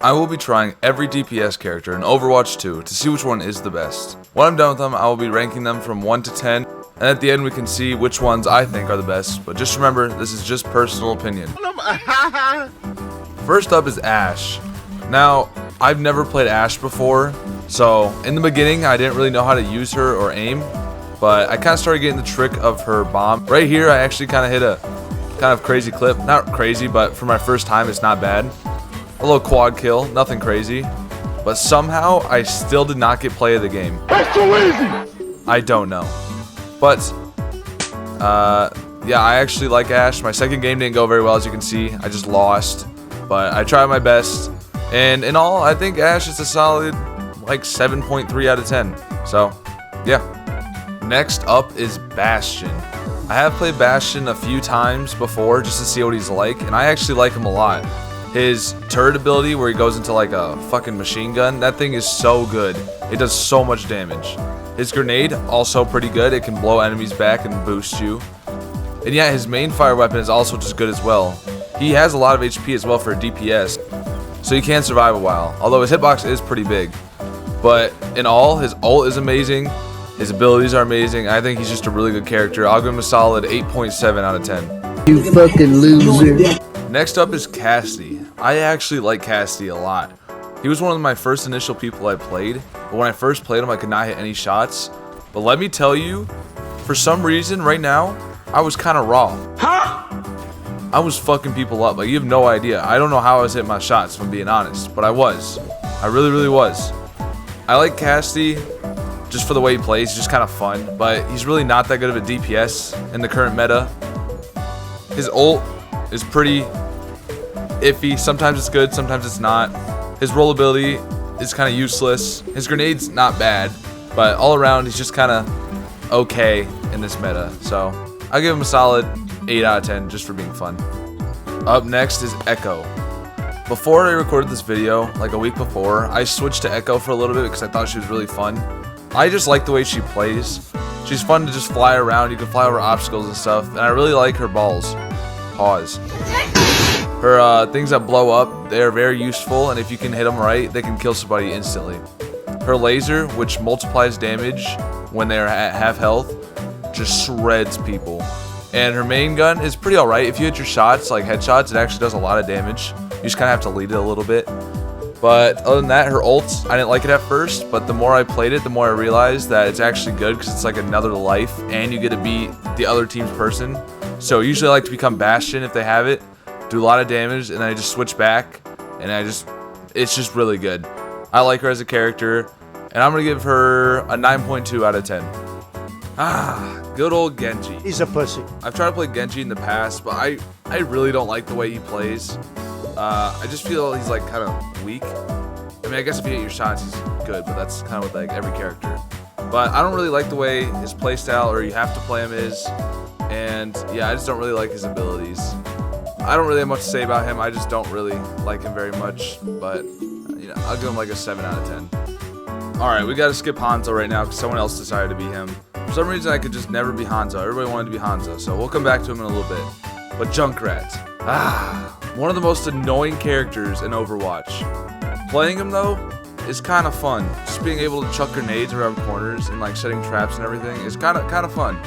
I will be trying every DPS character in Overwatch 2 to see which one is the best. When I'm done with them, I will be ranking them from 1 to 10, and at the end we can see which ones I think are the best, but just remember, this is just personal opinion. First up is Ashe. Now, I've never played Ashe before, so in the beginning I didn't really know how to use her or aim, but I kind of started getting the trick of her bomb. Right here I actually kind of hit a kind of crazy clip. Not crazy, but for my first time it's not bad. A little quad kill, nothing crazy. But somehow, I still did not get play of the game. That's too easy! I don't know. But, yeah, I actually like Ashe. My second game didn't go very well, as you can see. I just lost. But I tried my best. And in all, I think Ashe is a solid, like, 7.3 out of 10. So, yeah. Next up is Bastion. I have played Bastion a few times before, just to see what he's like. And I actually like him a lot. His turret ability where he goes into like a fucking machine gun, that thing is so good. It does so much damage. His grenade, also pretty good. It can blow enemies back and boost you. And yeah, his main fire weapon is also just good as well. He has a lot of HP as well for a DPS, so he can survive a while. Although his hitbox is pretty big. But in all, his ult is amazing. His abilities are amazing. I think he's just a really good character. I'll give him a solid 8.7 out of 10. You fucking loser. Next up is Cassidy. I actually like Cassidy a lot. He was one of my first initial people I played, but when I first played him I could not hit any shots. But let me tell you, for some reason right now, I was kind of raw. Huh? I was fucking people up, like you have no idea. I don't know how I was hitting my shots, if I'm being honest, but I was. I really, really was. I like Cassidy just for the way he plays. He's just kind of fun, but he's really not that good of a DPS in the current meta. His ult is pretty iffy. Sometimes it's good, sometimes it's not. His rollability is kind of useless. His grenade's not bad, but all around he's just kind of okay in this meta. So I'll give him a solid 8 out of 10 just for being fun. Up next is Ekko. Before I recorded this video, like a week before, I switched to Ekko for a little bit because I thought she was really fun. I just like the way she plays. She's fun to just fly around. You can fly over obstacles and stuff, and I really like her balls. Pause. Her things that blow up, they're very useful, and if you can hit them right, they can kill somebody instantly. Her laser, which multiplies damage when they're at half health, just shreds people. And her main gun is pretty alright. If you hit your shots, like headshots, it actually does a lot of damage. You just kind of have to lead it a little bit. But other than that, her ult, I didn't like it at first, but the more I played it, the more I realized that it's actually good because it's like another life, and you get to beat the other team's person. So usually I like to become Bastion if they have it, do a lot of damage, and then I just switch back, and it's just really good. I like her as a character, and I'm going to give her a 9.2 out of 10. Good old Genji. He's a pussy. I've tried to play Genji in the past, but I really don't like the way he plays. I just feel he's like kind of weak. I mean, I guess if you hit your shots, he's good, but that's kind of with like every character. But I don't really like the way his playstyle, or you have to play him, is. And yeah, I just don't really like his abilities. I don't really have much to say about him. I just don't really like him very much. But you know, I'll give him like a 7 out of 10. All right, we gotta skip Hanzo right now because someone else decided to be him. For some reason, I could just never be Hanzo. Everybody wanted to be Hanzo, so we'll come back to him in a little bit. But Junkrat, one of the most annoying characters in Overwatch. Playing him though is kind of fun. Just being able to chuck grenades around corners and like setting traps and everything is kind of fun.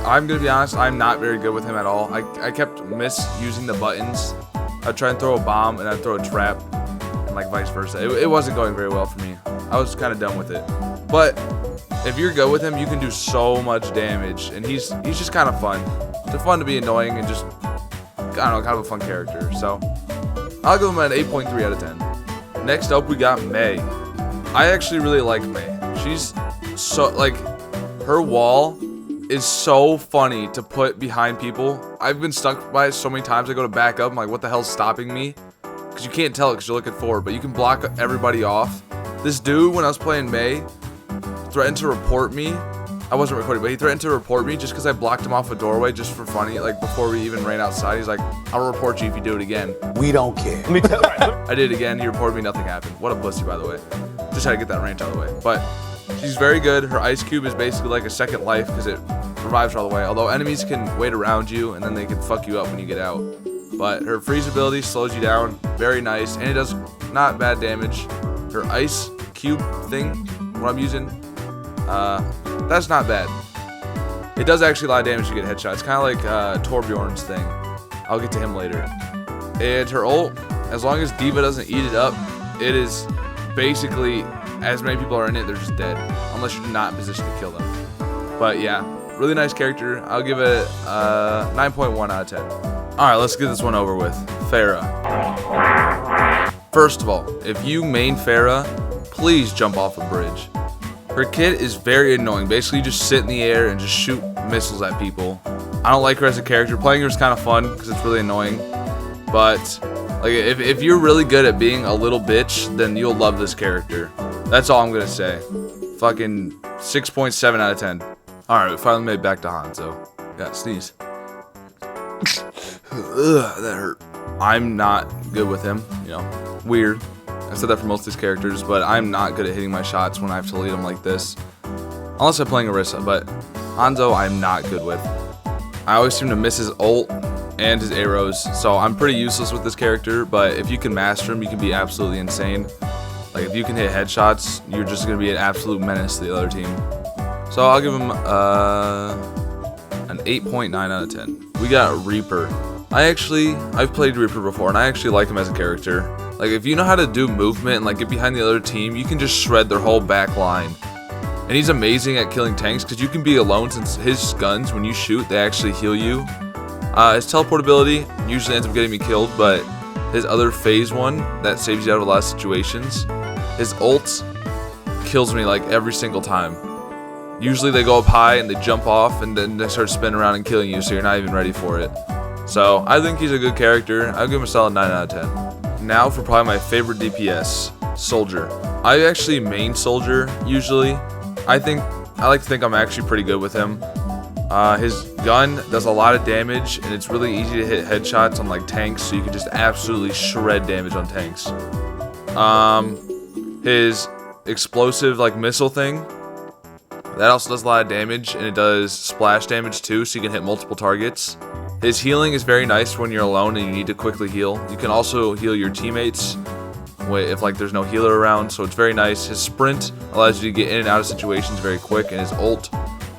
I'm gonna be honest, I'm not very good with him at all. I kept misusing the buttons. I'd try and throw a bomb and I'd throw a trap, and like vice versa. It wasn't going very well for me. I was kind of done with it. But if you're good with him, you can do so much damage, and he's just kind of fun. They're fun to be annoying and just, I don't know, kind of a fun character. So I'll give him an 8.3 out of 10. Next up, we got Mei. I actually really like Mei. She's so, like, her wall is so funny to put behind people. I've been stuck by it so many times. I go to back up. I'm like, what the hell's stopping me? Because you can't tell it because you're looking forward, but you can block everybody off. This dude, when I was playing Mei, threatened to report me. I wasn't recording, but he threatened to report me just because I blocked him off a doorway just for funny. Like, before we even ran outside, he's like, I'll report you if you do it again. We don't care. I did it again. He reported me. Nothing happened. What a pussy, by the way. Just had to get that rant out of the way. But she's very good. Her ice cube is basically like a second life because it revives her all the way. Although enemies can wait around you and then they can fuck you up when you get out. but her freeze ability slows you down. Very nice, and it does not bad damage. Her ice cube thing, what I'm using, that's not bad. It does actually a lot of damage to get headshots. Kind of like Torbjorn's thing. I'll get to him later. And her ult, as long as D.Va doesn't eat it up, it is basically, as many people are in it, they're just dead. Unless you're not in position to kill them. But yeah, really nice character. I'll give it 9.1 out of 10. Alright, let's get this one over with. Pharah. First of all, if you main Pharah, please jump off a bridge. Her kit is very annoying. Basically, you just sit in the air and just shoot missiles at people. I don't like her as a character. Playing her is kind of fun because it's really annoying. But like, if you're really good at being a little bitch, then you'll love this character. That's all I'm gonna say. Fucking 6.7 out of 10. Alright, we finally made it back to Hanzo. Got sneeze. Ugh, that hurt. I'm not good with him, you know. Weird. I said that for most of these characters, but I'm not good at hitting my shots when I have to lead them like this. Unless I'm playing Orisa, but Hanzo I'm not good with. I always seem to miss his ult and his arrows, so I'm pretty useless with this character, but if you can master him, you can be absolutely insane. Like, if you can hit headshots, you're just going to be an absolute menace to the other team. So I'll give him an 8.9 out of 10. We got Reaper. I've played Reaper before, and I actually like him as a character. Like, if you know how to do movement and like get behind the other team, you can just shred their whole back line. And he's amazing at killing tanks because you can be alone, since his guns, when you shoot, they actually heal you. His teleport ability usually ends up getting me killed, but his other phase one that saves you out of a lot of situations, his ult kills me like every single time. Usually they go up high and they jump off and then they start spinning around and killing you, so you're not even ready for it. So I think he's a good character. I'll give him a solid 9 out of 10. Now for probably my favorite DPS, Soldier. I actually main Soldier usually. I like to think I'm actually pretty good with him. His gun does a lot of damage, and it's really easy to hit headshots on like tanks, so you can just absolutely shred damage on tanks. His explosive like missile thing, that also does a lot of damage, and it does splash damage too, so you can hit multiple targets. His healing is very nice when you're alone and you need to quickly heal. You can also heal your teammates if like there's no healer around, so it's very nice. His sprint allows you to get in and out of situations very quick, and his ult,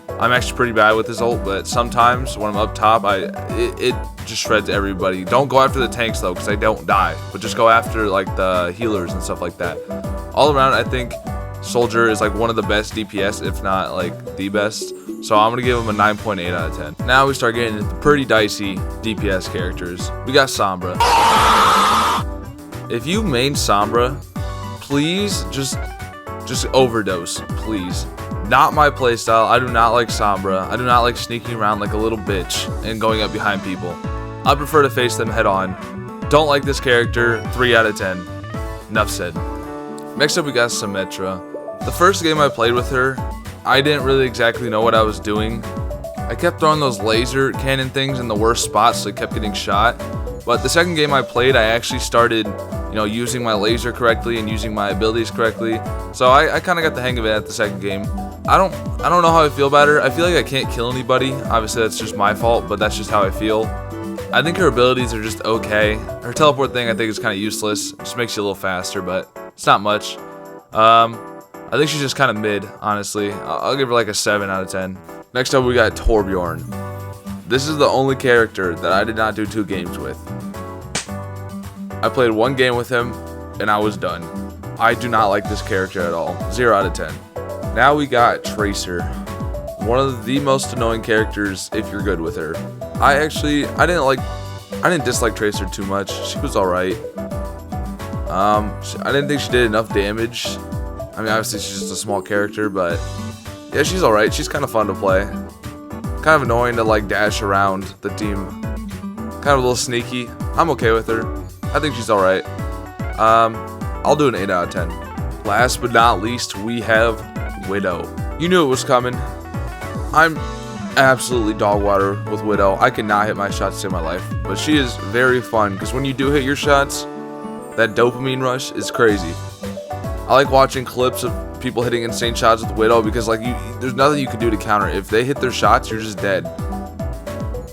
I'm actually pretty bad with his ult, but sometimes when I'm up top, it just shreds everybody. Don't go after the tanks though, because they don't die, but just go after like the healers and stuff like that. All around, I think Soldier is like one of the best DPS, if not like the best. So I'm gonna give him a 9.8 out of 10. Now we start getting into pretty dicey DPS characters. We got Sombra. If you main Sombra, please just overdose, please. Not my playstyle. I do not like Sombra. I do not like sneaking around like a little bitch and going up behind people. I prefer to face them head on. Don't like this character. 3 out of 10. Enough said. Next up we got Symmetra. The first game I played with her, I didn't really exactly know what I was doing. I kept throwing those laser cannon things in the worst spots, so I kept getting shot. But the second game I played, I actually started, you know, using my laser correctly and using my abilities correctly. So I kind of got the hang of it at the second game. I don't know how I feel about her. I feel like I can't kill anybody. Obviously, that's just my fault, but that's just how I feel. I think her abilities are just okay. Her teleport thing, I think, is kind of useless. It just makes you a little faster, but it's not much. I think she's just kind of mid, honestly. I'll give her like a 7 out of 10. Next up, we got Torbjorn. This is the only character that I did not do 2 games with. I played 1 game with him, and I was done. I do not like this character at all. 0 out of 10. Now we got Tracer. One of the most annoying characters if you're good with her. I didn't dislike Tracer too much. She was alright. I didn't think she did enough damage. I mean, obviously she's just a small character, but yeah, she's alright. She's kind of fun to play. Kind of annoying to like dash around the team. Kind of a little sneaky. I'm okay with her. I think she's alright. I'll do an 8 out of 10. Last but not least, we have Widow. You knew it was coming. I'm absolutely dog water with Widow. I cannot hit my shots to save my life, but she is very fun because when you do hit your shots, that dopamine rush is crazy. I like watching clips of people hitting insane shots with Widow because like there's nothing you can do to counter it. If they hit their shots, you're just dead.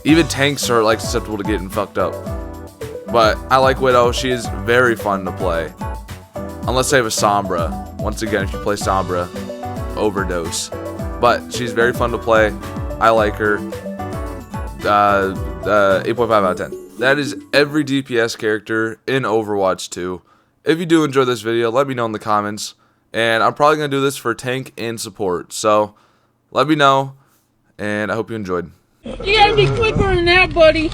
Even tanks are like susceptible to getting fucked up. But I like Widow. She is very fun to play. Unless they have a Sombra. Once again, if you play Sombra, overdose. But she's very fun to play. I like her. 8.5 out of 10. That is every DPS character in Overwatch 2. If you do enjoy this video, let me know in the comments. And I'm probably going to do this for tank and support. So, let me know. And I hope you enjoyed. You gotta be quicker than that, buddy.